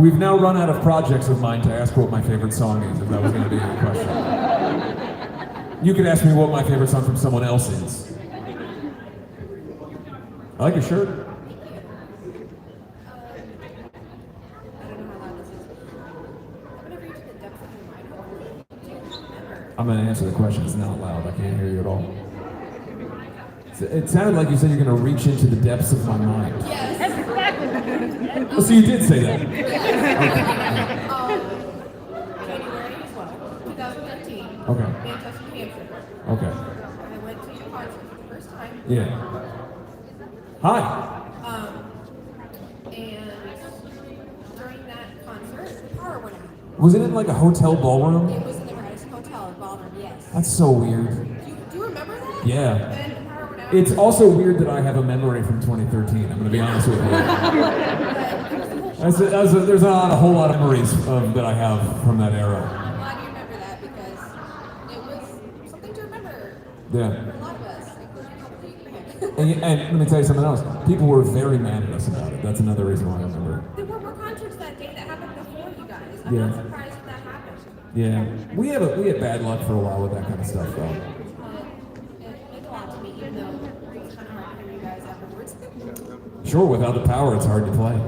We've now run out of projects of mine to ask what my favorite song is, if that was going to be your question. You could ask me what my favorite song from someone else is. I like your shirt. I'm going to answer the question. It's not loud. I can't hear you at all. It sounded like you said you're going to reach into the depths of my mind. Yes. That's exactly. Oh, so you did say that. January 12, 2013. Okay. Manchester, New Hampshire. Okay. I went to your concert for the first time. Yeah. Hi. And during that concert, the power went out. Was it in like a hotel ballroom? It was in the Radisson Hotel ballroom, yes. That's so weird. Do you remember that? Yeah. And the power went out. It's also weird that I have a memory from 2013. I'm going to be honest with you. There's not a whole lot of memories that I have from that era. I'm glad you remember that because it was something to remember Yeah. for a lot of us, including probably you. And let me tell you something else. People were very mad at us about it. That's another reason why I remember. There were more concerts that day that happened before you guys. I'm Yeah. not surprised that that happened. Yeah. We had bad luck for a while with that kind of stuff, though. It meant a lot to me, even though it was kind of hard to hear you guys afterwards. Sure, without the power, it's hard to play.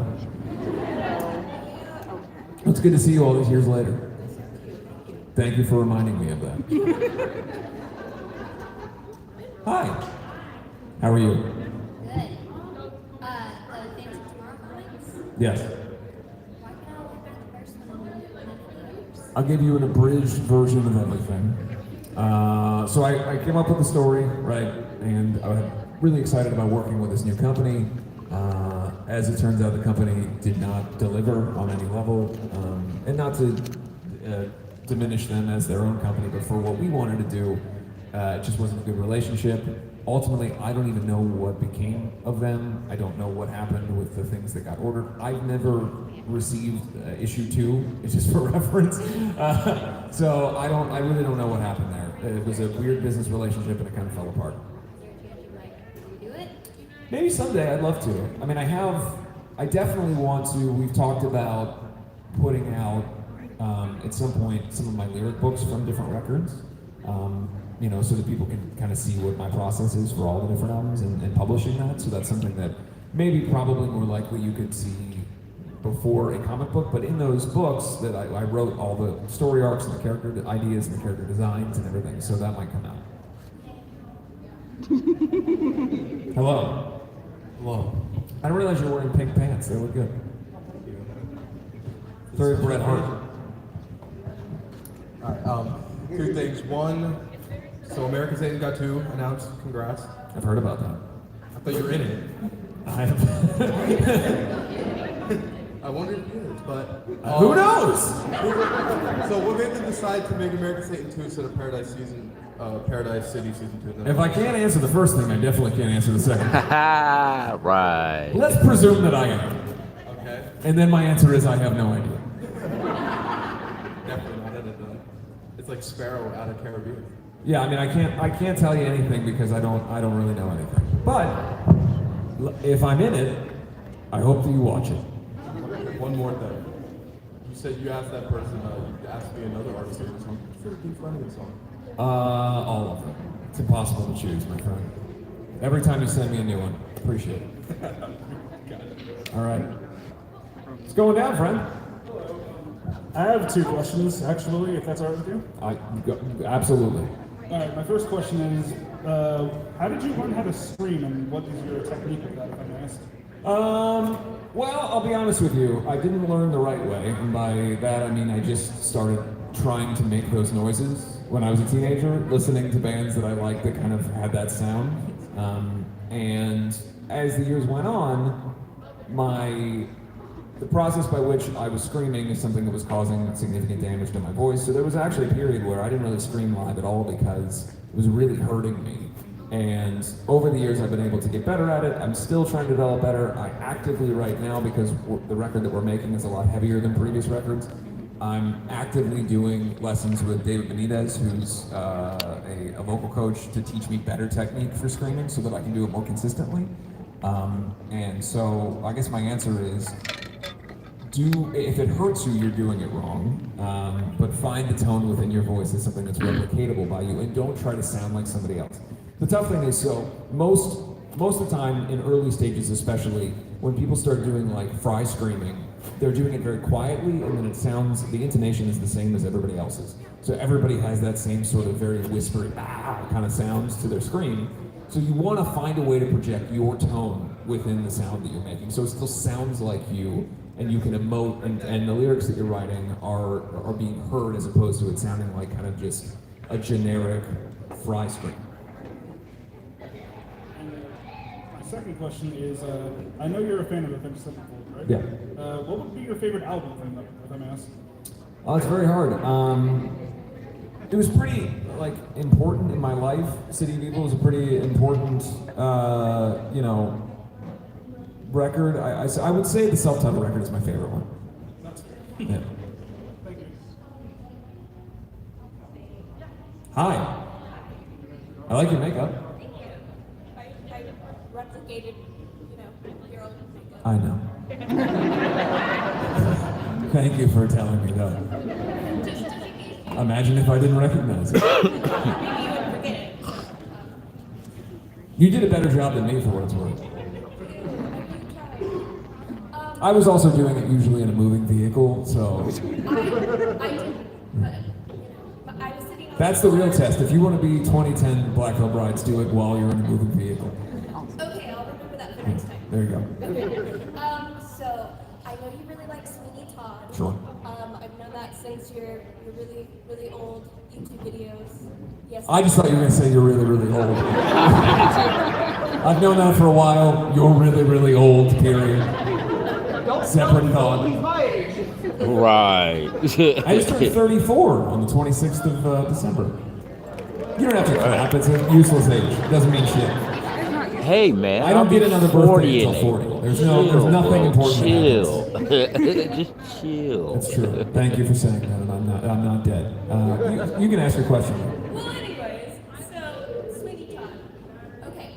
It's good to see you all these years later. Thank you for reminding me of that. Hi. How are you? Good. The Phantom Tomorrow comics? Yes. Why can't I look at the first one in years? I'll give you an abridged version of everything. So I came up with the story, right? And I was really excited about working with this new company. As it turns out, the company did not deliver on any level, and not to diminish them as their own company, but for what we wanted to do, it just wasn't a good relationship. Ultimately, I don't even know what became of them. I don't know what happened with the things that got ordered. I've never received issue 2, it's just for reference. So I really don't know what happened there. It was a weird business relationship and it kind of fell apart. Maybe someday, I'd love to. I mean, I definitely want to. We've talked about putting out, at some point, some of my lyric books from different records, so that people can kind of see what my process is for all the different albums and publishing that. So that's something that maybe probably more likely you could see before a comic book, but in those books that I wrote all the story arcs and the character ideas and the character designs and everything, so that might come out. Hello. Hello. I didn't realize you were wearing pink pants. They look good. Very Bret Hart. All right. 2 things. One, so American Satan got 2 announced. Congrats. I've heard about that. I thought you were in it. I wondered if you did, but who knows? So what made them decide to make American Satan 2 instead of Paradise City Season 2? If I can't answer the first thing, I definitely can't answer the second. Right. Let's presume that I am. Okay. And then my answer is I have no idea. Definitely not in it then. It's like Sparrow out of Caribbean. Yeah, I mean, I can't tell you anything because I don't really know anything. But if I'm in it, I hope that you watch it. One more thing. You said you asked that person, you asked me another artist to song. What's your Keith Flanagan song? All of them. It's impossible to choose, my friend. Every time you send me a new one, appreciate it. All right. It's going down, friend. I have 2 questions, actually, if that's all right with you. Absolutely. All right, my first question is, how did you learn how to scream, and what is your technique with that, if I may ask? Well, I'll be honest with you. I didn't learn the right way, and by that I mean I just started trying to make those noises when I was a teenager, listening to bands that I liked that kind of had that sound. And as the years went on, the process by which I was screaming is something that was causing significant damage to my voice. So there was actually a period where I didn't really scream live at all because it was really hurting me. And over the years, I've been able to get better at it. I'm still trying to develop better. I actively right now, because the record that we're making is a lot heavier than previous records, I'm actively doing lessons with David Benitez, who's a vocal coach, to teach me better technique for screaming so that I can do it more consistently. And so I guess my answer is if it hurts you, you're doing it wrong. But find the tone within your voice as something that's replicatable by you, and don't try to sound like somebody else. The tough thing is, so most of the time in early stages, especially when people start doing like fry screaming, they're doing it very quietly, and then it sounds, the intonation is the same as everybody else's. So everybody has that same sort of very whispery kind of sounds to their scream. So you want to find a way to project your tone within the sound that you're making, so it still sounds like you, and you can emote, and the lyrics that you're writing are being heard as opposed to it sounding like kind of just a generic fry scream. My second question is, I know you're a fan of Avenged Sevenfold, right? Yeah. What would be your favorite album from them, if I may ask? Oh, it's very hard. It was pretty like important in my life. City of Evil was a pretty important, record. I would say the self-titled record is my favorite one. Yeah. Thank you. Hi. I like your makeup. I replicated, your own makeup. I know. Thank you for telling me that. Imagine if I didn't recognize it. Maybe you would forget it. You did a better job than me for what it's worth. I was also doing it usually in a moving vehicle, so I did, but I was sitting on that's the real test. If you want to be 2010 Black Veil Brides, do it while you're in a moving vehicle. Okay, I'll remember that for next time. There you go. So I know you really like Sweeney Todd. Sure. I've known that since your really, really old YouTube videos. Yes. I just thought you were going to say you're really, really old. I've known that for a while. You're really, really old, period. Separate thought. Right. I just turned 34 on the 26th of December. You don't have to clap. It's a useless age. It doesn't mean shit. Hey man, I don't I'll get be another 40 birthday in until 40. April. There's Chill, nothing bro. important Chill. that Just chill. That's true. Thank you for saying that, and I'm not dead. You can ask your question. Well, anyways, so Sweeney Todd. Okay.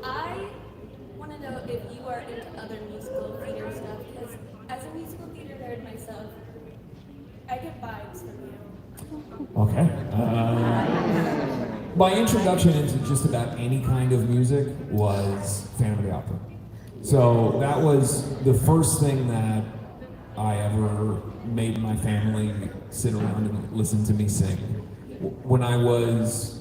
I want to know if you are into other musical theater stuff, because as a musical theater nerd myself, I get vibes from you. Okay. My introduction into just about any kind of music was Phantom of the Opera. So that was the first thing that I ever made my family sit around and listen to me sing. When I was,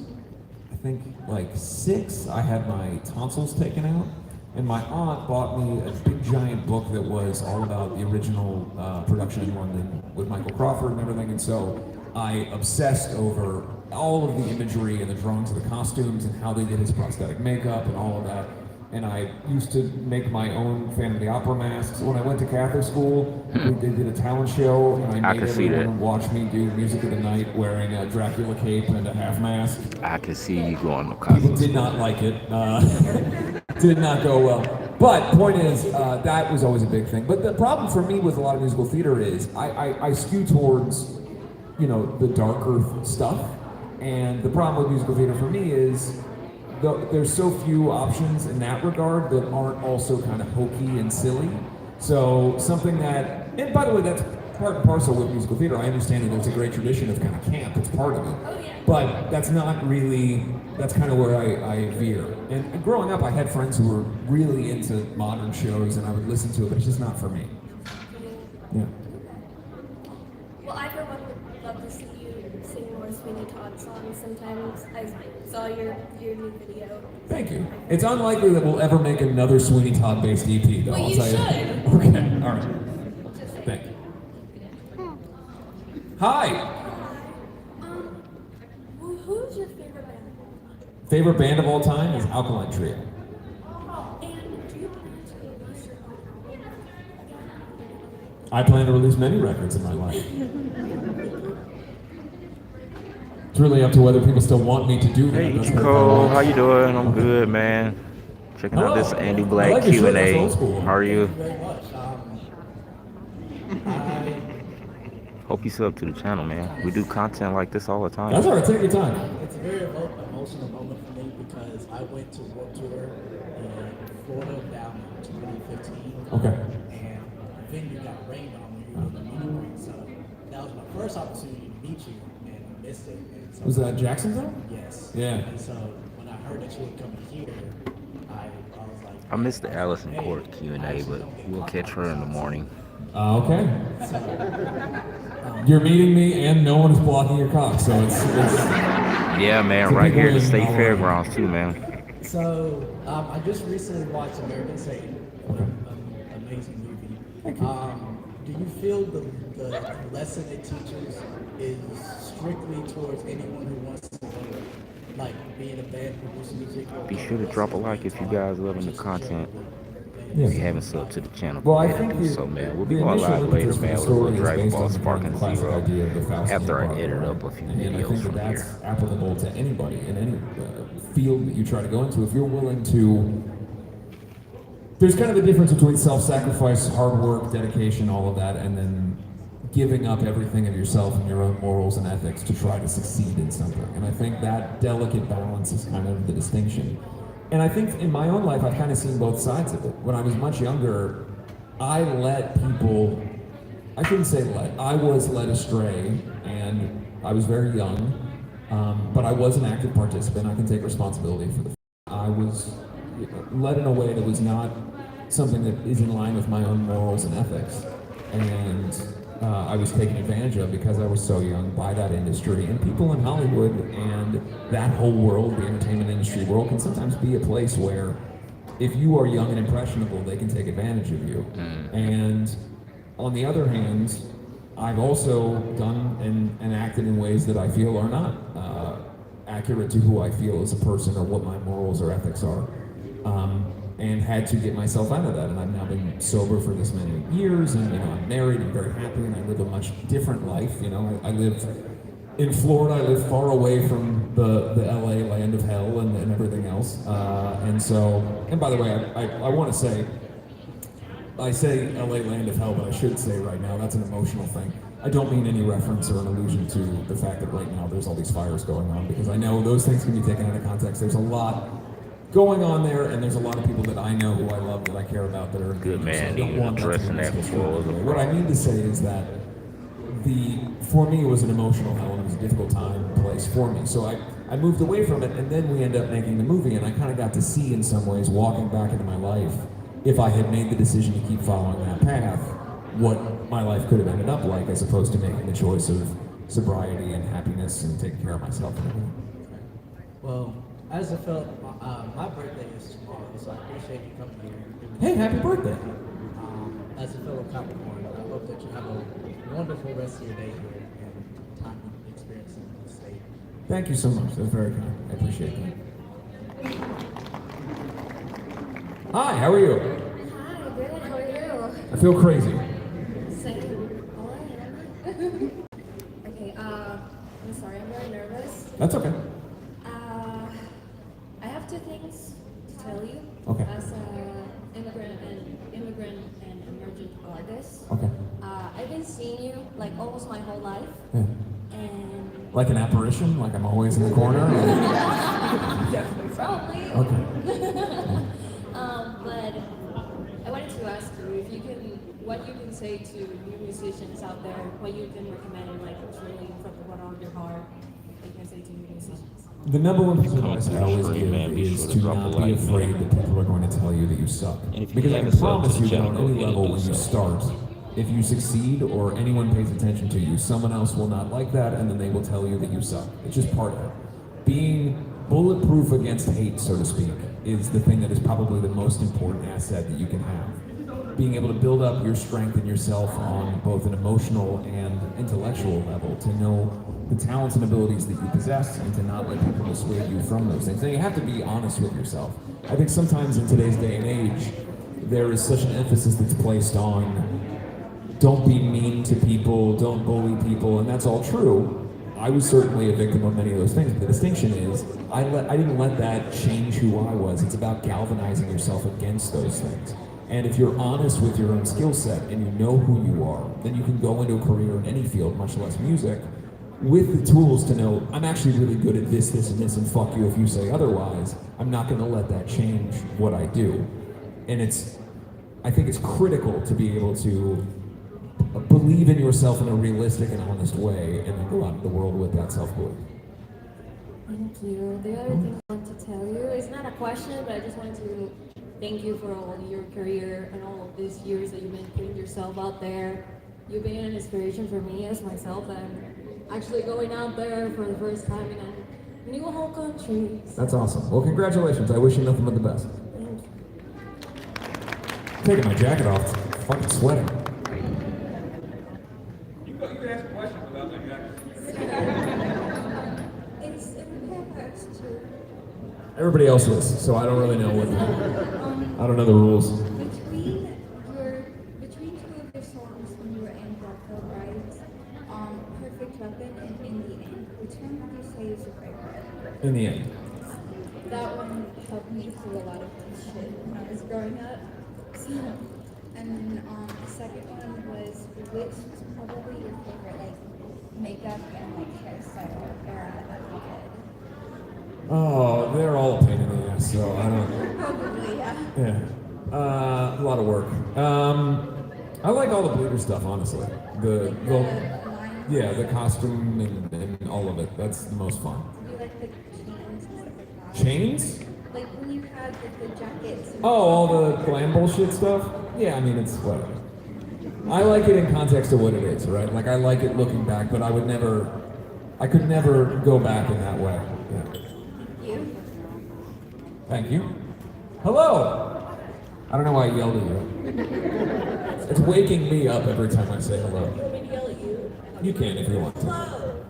I think, like 6, I had my tonsils taken out, and my aunt bought me a big giant book that was all about the original production in London with Michael Crawford and everything, and so I obsessed over all of the imagery and the drawings of the costumes and how they did his prosthetic makeup and all of that. And I used to make my own Phantom of the Opera masks. When I went to Catholic school, they did a talent show, and I made can see everyone that. watch me do Music of the Night wearing a Dracula cape and a half mask. I can see you going to People college. did not like it. Did not go well. But point is, that was always a big thing. But the problem for me with a lot of musical theater is I skew towards, the darker stuff. And the problem with musical theater for me is there's so few options in that regard that aren't also kind of hokey and silly. So something that, and by the way, that's part and parcel with musical theater. I understand that there's a great tradition of kind of camp. It's part of it. Oh, yeah. But that's not really, that's kind of where I veer. And growing up, I had friends who were really into modern shows, and I would listen to it, but it's just not for me. Yeah. Well, I for one would love to see you sing more Sweeney Todd songs sometimes. I saw your new video. Thank you. It's unlikely that we'll ever make another Sweeney Todd based EP, though. Well, I'll you tell should. Okay, all right. Just saying. Thank you. Hi. Who's your favorite band? Favorite band of all time is Alkaline Trio. And do you plan to release your own album? I plan to release many records in my life. It's really up to whether people still want me to do that. Hey That's what I Cole, want. how you doing? I'm good, man. Checking out this Hello. Andy I Black like your shirt. That's Q&A. old school. How are you? Very much. Hope you sub to the channel, man. We do content like this all the time. That's all right. Take your time. It's a very emotional moment for me because I went to Warped Tour in Florida down in 2015. Okay. And the venue got first opportunity to meet you and I missed it. And so, Was that Jacksonville? Yes. Yeah. And so when I heard that you were coming here, I was like, I missed the Allison Court Q&A, but we'll catch her in the morning. Okay. You're meeting me, and no one is blocking your cock, so it's Yeah, man, It's a right big here at the win State all around. Fairgrounds too, man. So I just recently watched American Satan, amazing movie. Do you feel the lesson it teaches is strictly towards anyone who wants to like be in a band, produce music? Or Be sure to drop a like if you guys loving the content. Yes. If you haven't subbed to the channel, Well, I go ahead and think do the- so, man. We'll the be going initial live later, impetus for man, the with a little story is Dragon based Ball on the Sparking classic Zero idea of the Faustian after I bar, edited right? up a few And I videos think from that's here. applicable to anybody in any field that you try to go into. If you're willing to, there's kind of a difference between self-sacrifice, hard work, dedication, all of that, and then giving up everything of yourself and your own morals and ethics to try to succeed in something. And I think that delicate balance is kind of the distinction. And I think in my own life, I've kind of seen both sides of it. When I was much younger, I let people, I shouldn't say let, I was led astray, and I was very young, but I was an active participant. I can take responsibility for the I was led in a way that was not something that is in line with my own morals and ethics. And I was taken advantage of because I was so young by that industry. And people in Hollywood and that whole world, the entertainment industry world, can sometimes be a place where if you are young and impressionable, they can take advantage of you. And on the other hand, I've also done and acted in ways that I feel are not accurate to who I feel as a person or what my morals or ethics are. And had to get myself out of that. And I've now been sober for this many years, and I'm married and very happy, and I live a much different life. I live in Florida. I live far away from the LA land of hell and everything else. And by the way, I want to say, I say LA land of hell, but I should say right now, that's an emotional thing. I don't mean any reference or an allusion to the fact that right now there's all these fires going on, because I know those things can be taken out of context. There's a lot going on there, and there's a lot of people that I know who I love, that I care about, that are Good man, so I don't you want that to addressing be that misconstrued. before it was a What I mean to say is that for me, it was an emotional hell, and it was a difficult time and place for me. So I moved away from it, and then we ended up making the movie, and I kind of got to see, in some ways, walking back into my life, if I had made the decision to keep following that path, what my life could have ended up like, as opposed to making the choice of sobriety and happiness and taking care of myself and everything. Well, as a fellow, my birthday is tomorrow, so I appreciate you coming here. Hey, happy birthday! As a fellow Capricorn, I hope that you have a wonderful rest of your day here and time and experience in the state. Thank you so much. That's very kind. I appreciate that. Hi, how are you? Hi, good. How are you? I feel crazy. Same. All right. Okay. I'm sorry. I'm very nervous. That's okay. I have two things to tell you. Okay. As an immigrant and emergent artist. Okay. I've been seeing you like almost my whole life, Yeah. and Like an apparition? Like I'm always in the corner? definitely probably. Okay. But I wanted to ask you if you can, what you can say to new musicians out there, what you can recommend, like truly from the bottom of your heart, what you can say to new musicians. The number one piece of Coming advice through I the always screen, give man. Be is sure to to drop a not be like, afraid man. that people are going to tell you that you suck. And if you Because I haven't can subbed promise to the you that channel, on go any ahead and level do when you so. start, if you succeed or anyone pays attention to you, someone else will not like that, and then they will tell you that you suck. It's just part of it. Being bulletproof against hate, so to speak, is the thing that is probably the most important asset that you can have. Being able to build up your strength in yourself on both an emotional and intellectual level, to know the talents and abilities that you possess, and to not let people dissuade you from those things. And you have to be honest with yourself. I think sometimes in today's day and age, there is such an emphasis that's placed on don't be mean to people, don't bully people, and that's all true. I was certainly a victim of many of those things, but the distinction is I didn't let that change who I was. It's about galvanizing yourself against those things. And if you're honest with your own skill set and you know who you are, then you can go into a career in any field, much less music, with the tools to know, I'm actually really good at this, this, and this, and fuck you if you say otherwise. I'm not gonna let that change what I do. And I think it's critical to be able to believe in yourself in a realistic and honest way, and then go out into the world with that self-belief. Thank you. The other thing I want to tell you, it's not a question, but I just wanted to thank you for all your career and all of these years that you've been putting yourself out there. You've been an inspiration for me as myself. I'm actually going out there for the first time in a new whole country. That's awesome. Well, congratulations. I wish you nothing but the best. Thank you. Taking my jacket off. It's fucking sweating. You can ask questions without my jacket. It's in the paragraphs too. Everybody else is, so I don't really know what. I don't know the rules. Between two of your songs when you were in Brooklyn, right? Perfect Weapon and In the End. Which one would you say is your favorite? In the end. That one helped me through a lot of shit when I was growing up. And then the second one was which was probably your favorite like makeup and like hairstyle era that you did? Oh, they're all a pain in the ass, so I don't. Probably, yeah. Yeah. A lot of work. I like all the bleeder stuff, honestly. The yeah, the costume and all of it. That's the most fun. Do you like the chains and stuff like that? Chains? Like when you had the jackets. And Oh, all the glam bullshit stuff? Yeah, I mean, it's whatever. I like it in context of what it is, right? Like, I like it looking back, but I could never go back in that way. Yeah. you. Thank you. Hello! I don't know why I yelled at you. It's waking me up every time I say hello. You want me to yell at you? You can if you want to. Hello.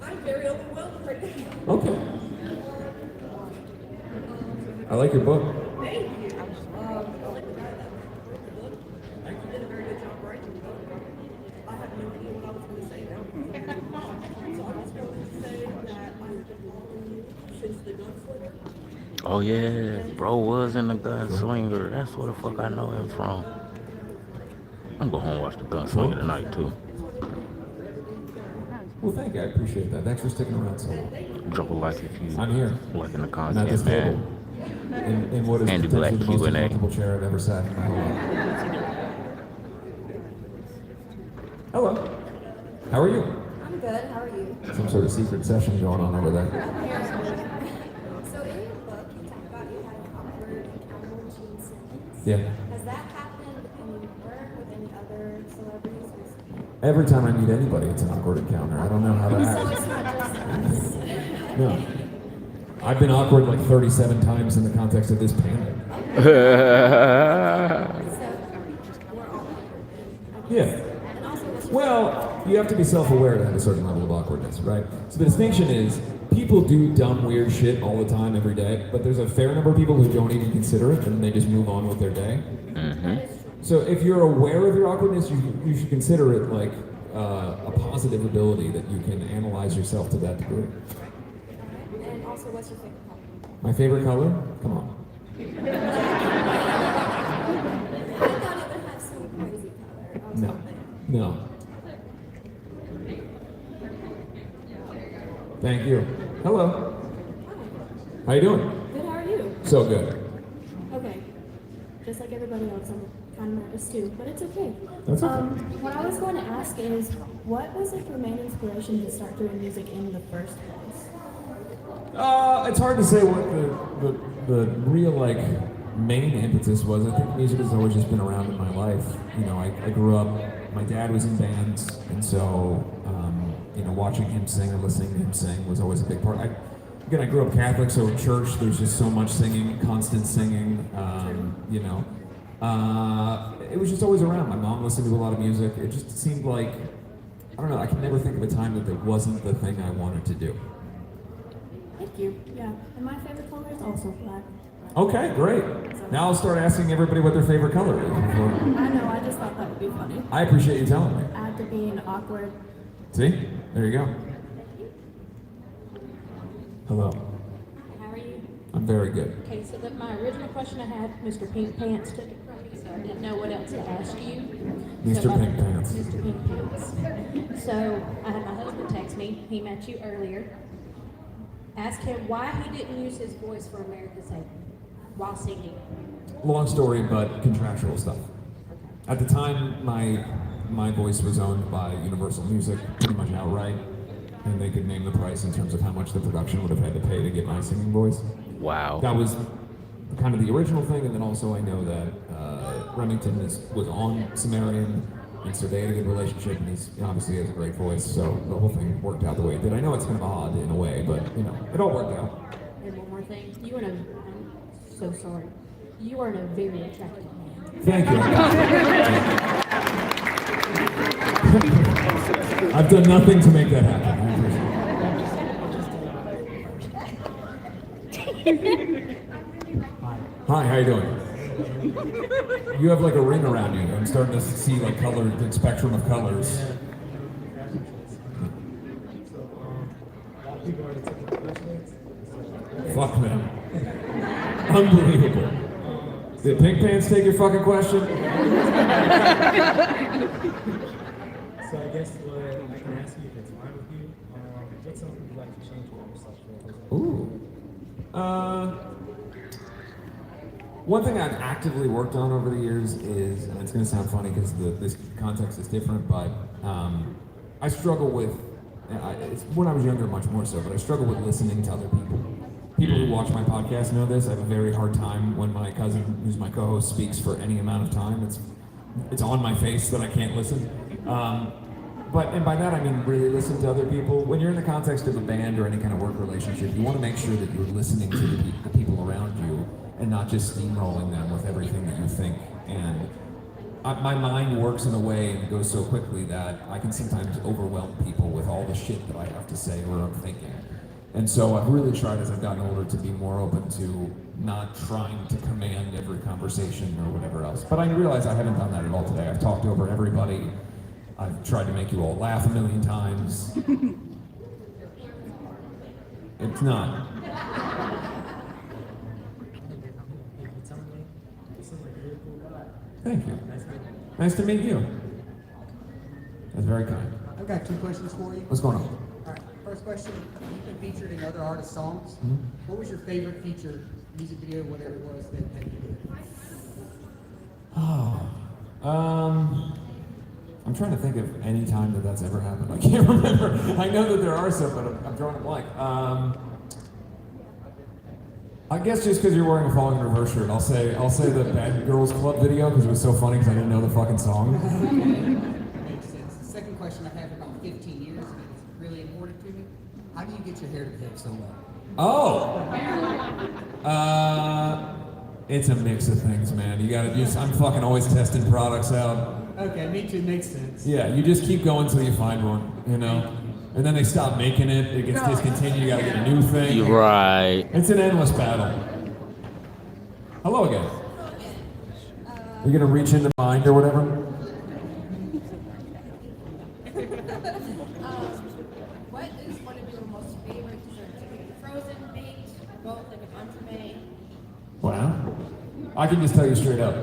I'm very overwhelmed right now. Okay. I like your book. Thank you. I like the guy that wrote the book. You did a very good job writing the book. I have no idea what I was going to say now. So I just wanted to say that I've been following you since the Gunslinger. Oh yeah, bro was in the Gunslinger. That's where the fuck I know him from. I'm going home and watch the Gunslinger tonight too. Well, thank you. I appreciate that. Thanks for sticking around so long. Drop a like if you I'm here. liking the I'm at this content, table. man. In what is Andy potentially the Black most Q&A. uncomfortable chair I've ever sat in my whole life. Hello. How are you? I'm good. How are you? Some sort of secret session going on over there. So in your book, you talk about you had an awkward encounter with Gene Simmons. Yeah. Has that happened in your work with any other celebrities? Every time I meet anybody, it's an awkward encounter. I don't know how to So act. it's not just us. No. I've been awkward like 37 times in the context of this panel. So we're all awkward. Yeah. And also, what's your Well, you have to be self-aware to have a certain level of awkwardness, right? So the distinction is, people do dumb, weird shit all the time, every day, but there's a fair number of people who don't even consider it, and they just move on with their day. So if you're aware of your awkwardness, you should consider it like a positive ability that you can analyze yourself to that degree. And also, what's your favorite color? My favorite color? Come on. I thought it would have some crazy color or No. something. No. Thank you. Hello. How you doing? Good, how are you? So good. Okay. Just like everybody else, I'm kind of nervous too, but it's okay. That's okay. What I was going to ask is, what was like your main inspiration to start doing music in the first place? It's hard to say what the real like main impetus was. I think music has always just been around in my life. You know, I grew up. My dad was in bands, and so you know, watching him sing or listening to him sing was always a big part. Again, I grew up Catholic, so in church there's just so much singing, constant singing. You know, it was just always around. My mom listened to a lot of music. It just seemed like, I don't know. I can never think of a time that it wasn't the thing I wanted to do. Thank you. Yeah, and my favorite color is also black. Okay, great. Now I'll start asking everybody what their favorite color is. I know, I just thought that would be funny. I appreciate you telling me. Add to being awkward. See? There you go. Hello. How are you? I'm very good. Okay, so my original question I had, Mr. Pink Pants took it from me, so I didn't know what else to ask you. Mr. So, Pink Pants. Mr. Pink Pants. So I had my husband text me. He met you earlier. Ask him why he didn't use his voice for America's Sake while singing. Long story, but contractual stuff. At the time, my my voice was owned by Universal Music pretty much outright, and they could name the price in terms of how much the production would have had to pay to get my singing voice. Wow. That was kind of the original thing, and then also I know that Remington was on Sumerian, and so they had a good relationship, and he obviously has a great voice, so the whole thing worked out the way it did. I know it's kind of odd in a way, but it all worked out. And one more thing, I'm so sorry. You are a very attractive man. Thank you. I've done nothing to make that happen. I appreciate it. Hi, how you doing? You have like a ring around you. I'm starting to see like color, the spectrum of colors. Fuck them. Unbelievable. Did Pink Pants take your fucking question? So I guess I can ask you if it's fine with you. What's something you'd like to change about yourself? Ooh. One thing I've actively worked on over the years is, and it's going to sound funny because this context is different, but I struggle with, it's when I was younger much more so, but I struggle with listening to other people. People who watch my podcast know this. I have a very hard time when my cousin, who's my co-host, speaks for any amount of time. It's on my face that I can't listen. And by that I mean really listen to other people. When you're in the context of a band or any kind of work relationship, you want to make sure that you're listening to the people around you and not just steamrolling them with everything that you think. And my mind works in a way and goes so quickly that I can sometimes overwhelm people with all the shit that I have to say or I'm thinking. And so I've really tried as I've gotten older to be more open to not trying to command every conversation or whatever else. But I realize I haven't done that at all today. I've talked over everybody. I've tried to make you all laugh a million times. It's not. Thank you. Nice to meet you. That's very kind. I've got 2 questions for you. What's going on? All right. First question, you've been featured in other artists' songs. Mm-hmm. What was your favorite featured music video, whatever it was that you did? I'm trying to think of any time that's ever happened. I can't remember. I know that there are some, but I'm drawing a blank. I guess just because you're wearing a Falling in Reverse shirt, I'll say the Bad Girls Club video because it was so funny because I didn't know the fucking song. Makes sense. The second question I've had for about 15 years, and it's really important to me. How do you get your hair to behave so well? Oh! It's a mix of things, man. You gotta just, I'm fucking always testing products out. Okay, me too, makes sense. Yeah, you just keep going until you find one, you know? And then they stop making it, it gets discontinued, you gotta get a new thing. You're right. It's an endless battle. Hello again. You gonna reach into mind or whatever? What is one of your most favorite desserts? Frozen, baked, both, like an entremet? Wow. I can just tell you straight up.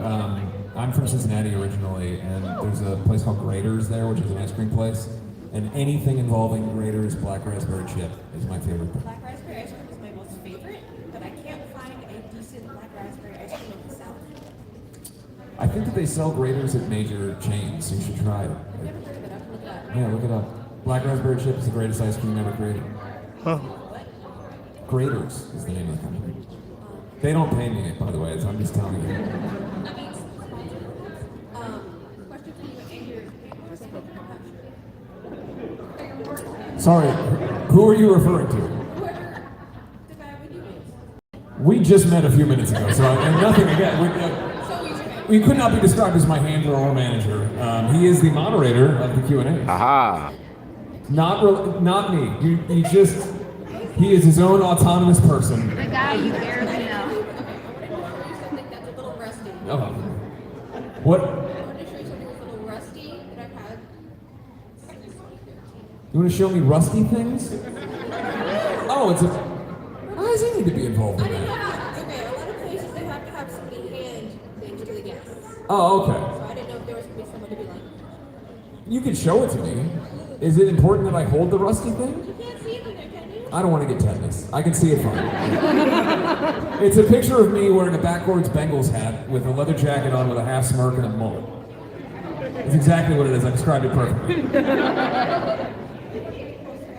I'm from Cincinnati originally, and there's a place called Grater's there, which is an ice cream place. And anything involving Grater's black raspberry chip is my favorite thing. Black raspberry ice cream is my most favorite, but I can't find a decent black raspberry ice cream in the South. I think that they sell Grater's at major chains, so you should try it. I've never heard of it. I'll look it up. Yeah, look it up. Black raspberry chip is the greatest ice cream ever created. Huh. Grater's is the name of the company. They don't pay me, by the way, so I'm just telling you. Question for you, Andrew. Sorry, who are you referring to? Whoever the guy with you is. We just met a few minutes ago, so and nothing again. We could not be described as my handler or manager. He is the moderator of the Q&A. Aha. Not me. He is his own autonomous person. The guy you barely know. Something that's a little rusty. Oh. What? I want to show you something that's a little rusty that I've had since 2013. You want to show me rusty things? Oh, it's a. Why does he need to be involved in that? Okay, a lot of places they have to have somebody hand things to the guests. Oh, okay. So I didn't know if there was going to be someone to be like, You can show it to me. Is it important that I hold the rusty thing? you can't see it in there, can you? I don't want to get tetanus. I can see it fine. It's a picture of me wearing a backwards Bengals hat with a leather jacket on with a half smirk and a mullet. That's exactly what it is. I described it perfectly.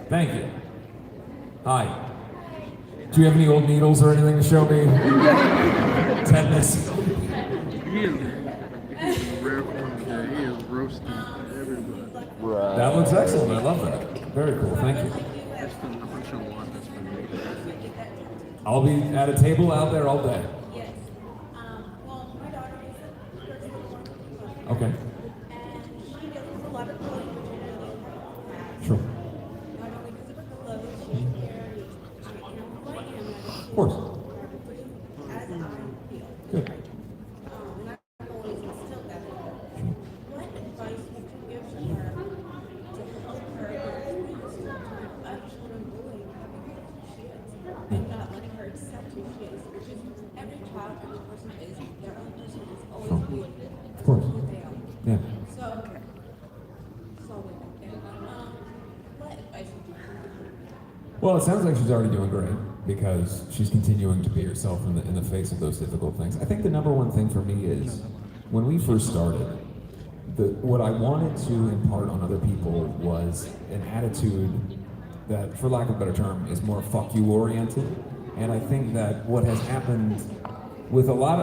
Thank you. Hi. Do you have any old needles or anything to show me? Tetanus. He is rare form there. He is roasting everybody. Right. That looks excellent. I love that. Very cool. Thank you. That's from the bunch of one. That's from me. I'll be at a table out there all day. Yes. Well, my daughter is a person who Okay. and she does a lot of clothing, which I know you have. Sure. Not only because of her clothes, she's very, I am who I am. Of course. As I feel. Good. And I've always instilled that in her. What advice would you give to her to help her get through this time of children bullying her because of who she is and not letting her accept who she is? Because every child, every person is their own person, is always bullied. Of course. Who they are. Yeah. So what advice would you give? Well, it sounds like she's already doing great because she's continuing to be herself in the face of those difficult things. I think the number one thing for me is when we first started, what I wanted to impart on other people was an attitude that, for lack of a better term, is more fuck you oriented. And I think that what has happened with a lot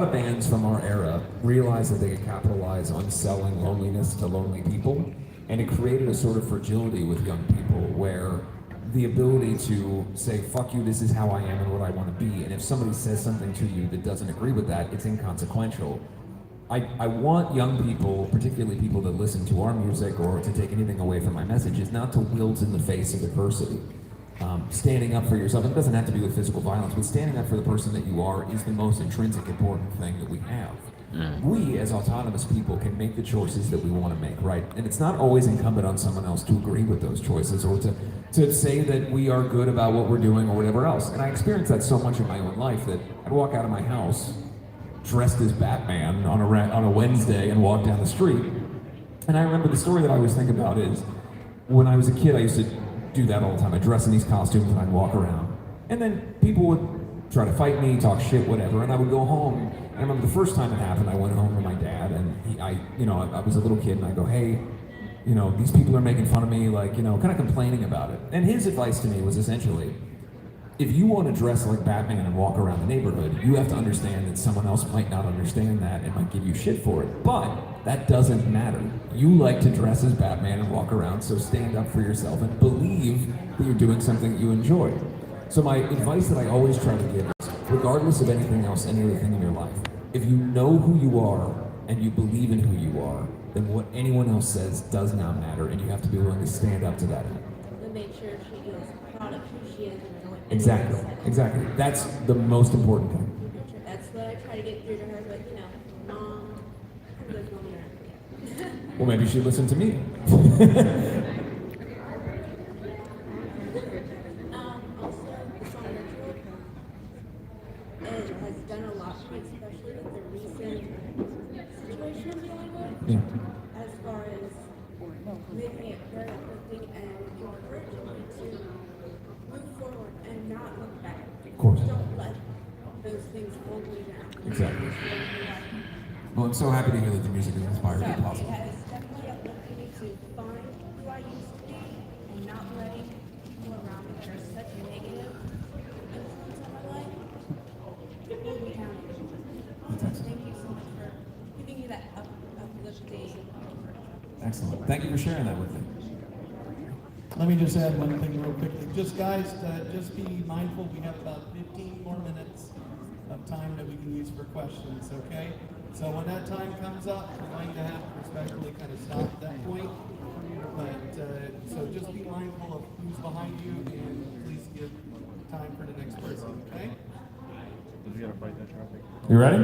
of bands from our era realized that they could capitalize on selling loneliness to lonely people, and it created a sort of fragility with young people where the ability to say, fuck you, this is how I am and what I want to be, and if somebody says something to you that doesn't agree with that, it's inconsequential. I want young people, particularly people that listen to our music or to take anything away from my message, is not to wilt in the face of adversity. Standing up for yourself, it doesn't have to be with physical violence, but standing up for the person that you are is the most intrinsic important thing that we have. We, as autonomous people, can make the choices that we want to make, right? And it's not always incumbent on someone else to agree with those choices or to say that we are good about what we're doing or whatever else. And I experienced that so much in my own life that I'd walk out of my house dressed as Batman on a Wednesday and walk down the street. And I remember the story that I always think about is when I was a kid, I used to do that all the time. I'd dress in these costumes and I'd walk around. And then people would try to fight me, talk shit, whatever, and I would go home. And I remember the first time it happened, I went home to my dad, and I was a little kid, and I go, hey, these people are making fun of me, kind of complaining about it. And his advice to me was essentially, if you want to dress like Batman and walk around the neighborhood, you have to understand that someone else might not understand that and might give you shit for it. But that doesn't matter. You like to dress as Batman and walk around, so stand up for yourself and believe that you're doing something that you enjoy. So my advice that I always try to give is, regardless of anything else, any other thing in your life, if you know who you are and you believe in who you are, then what anyone else says does not matter, and you have to be willing to stand up to that. To make sure she feels proud of who she is and what Exactly. That's the most important thing. That's what I try to get through to her, but mom, there's no mirror. Well, maybe she listened to me. Also, the song Ritual, it has done a lot for me, especially with the recent situation I'm dealing with. Yeah. As far as making it very uplifting and encouraging me to move forward and not look back. Of course. Don't let those things hold me down. Exactly. Well, I'm so happy to hear that the music has inspired you It possible. has definitely uplifted me to find who I used to be and not letting people around me that are such negative influence on my life hold me down. Thank you so much for giving me that uplifting. Excellent. Thank you for sharing that with me. Let me just add one thing real quickly. Just guys, just be mindful, we have about 15 more minutes of time that we can use for questions, okay? So when that time comes up, we're going to have to respectfully kind of stop at that point. But, so just be mindful of who's behind you and please give time for the next person, okay? You gotta fight that traffic. You ready?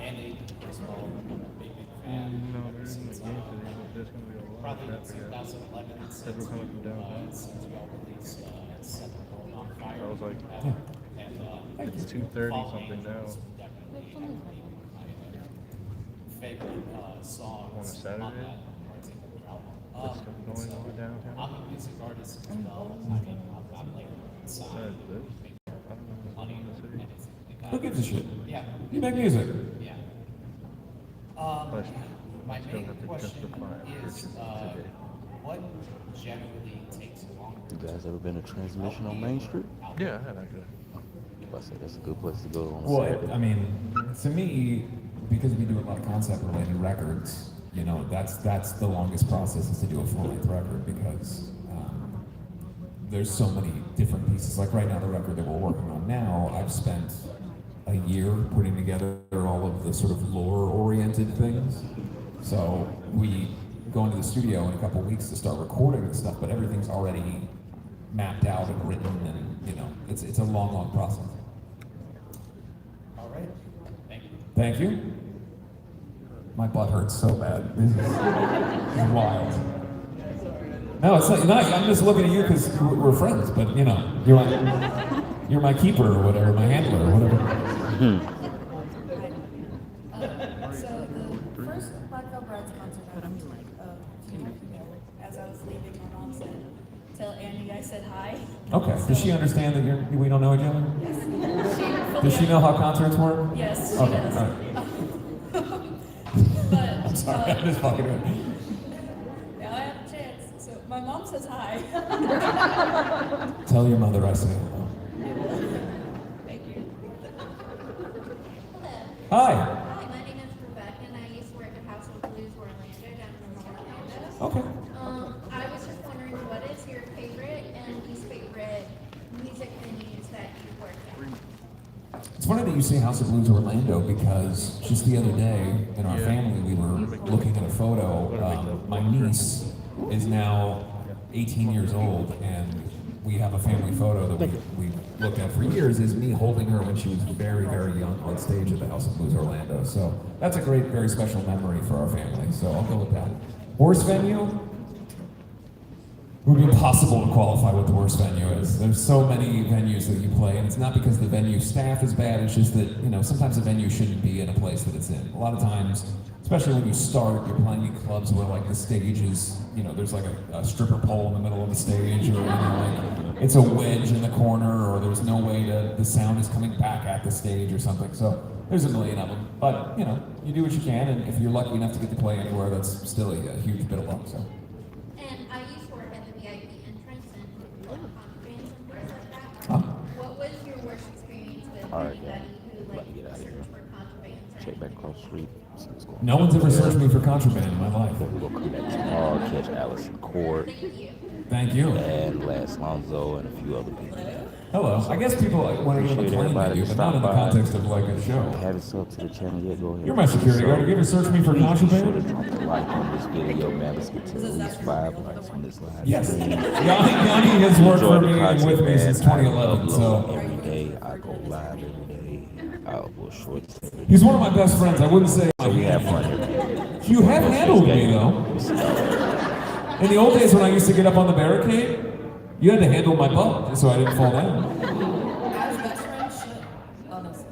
Andy, first of all, big fan. No, there's in the game today, but there's gonna be a lot of Probably traffic. 2011 Said we're coming from downtown. since we all released Set the World on Fire. I was like, And it's 2:30 something now. definitely my favorite song On a Saturday? on that particular album. What's going on downtown? I'm a music artist as well. I mean, I'm like Besides this, I don't know money in the city. Who gives a shit? Yeah. You make music. Yeah. My main question is, what generally takes longer? You guys ever been to Transmission on Main Street? Yeah, I had actually. I said that's a good place to go on a Well, Saturday. I mean, to me, because we do a lot of concept-related records, you know, that's the longest process is to do a full-length record because there's so many different pieces. Like right now, the record that we're working on now, I've spent a year putting together all of the sort of lore-oriented things. So we go into the studio in a couple weeks to start recording the stuff, but everything's already mapped out and written, and you know, it's a long process. All right. Thank you. Thank you. My butt hurts so bad. This is wild. No, it's not. I'm just looking at you because we're friends, but you know, you're my keeper or whatever, my handler or whatever. So the first Black Veil Brides concert I went to a few years ago, as I was leaving, my mom said, "Tell Andy I said hi." Okay. Does she understand that we don't know each other? Yes. Does she know how concerts work? Yes, she Okay. does. All right. But I'm sorry. I'm just fucking with you. now I have a chance. So my mom says hi. Tell your mother I say hello. Thank you. Hi. Hi, my name is Rebecca, and I used to work at House of Blues Orlando down in Orlando. Okay. I was just wondering, what is your favorite and least favorite music venues that you've worked at? It's funny that you say House of Blues Orlando because just the other day in our family we were looking at a photo. My niece is now 18 years old, and we have a family photo that we looked at for years. Is me holding her when she was very young on stage at the House of Blues Orlando. So that's a great, very special memory for our family. So I'll go with that. Worst venue? It would be impossible to qualify what the worst venue is. There's so many venues that you play, and it's not because the venue staff is bad, it's just that, you know, sometimes a venue shouldn't be in a place that it's in. A lot of times, especially when you start, you're playing in clubs where like the stage is, you know, there's like a stripper pole in the middle of the stage, or, you know, like it's a wedge in the corner, or there's no way the sound is coming back at the stage or something. So there's a million of them. But, you know, you do what you can, and if you're lucky enough to get to play anywhere, that's still a huge bit of luck, so. And I used to work at the VIP entrance and like conference and things like that. What was your worst experience with All right, anybody who like get out of here. searched for contraband? Check back across the street. See what's going on. No one's ever searched me for contraband in my life. We're gonna come back tomorrow, catch Allison Court. Thank you. And Lance Lonzo and a few other people. Hello. I guess people want to Appreciate complain about everybody you, that but not in the stopped by. context of like a show. If you haven't subbed to the channel yet, go ahead. You're my security guard. You ever search me for contraband? Be sure to drop a like on this video, man. Let's get to at least 5 likes on this live Yes. stream. Yanni has worked Enjoy for the me and content, with me man. since I 2011, upload so. every day. I go live every day. I upload shorts every day. He's one of my best friends. I wouldn't say. So we have fun here. You have handled me though. In the old days when I used to get up on the barricade, you had to handle my butt just so I didn't fall down. As best friends should, honestly.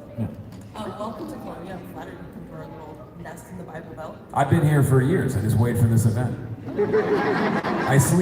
Welcome to Columbia. I'm flattered you can throw a little nest in the Bible Belt. I've been here for years. I just wait for this event. I sleep.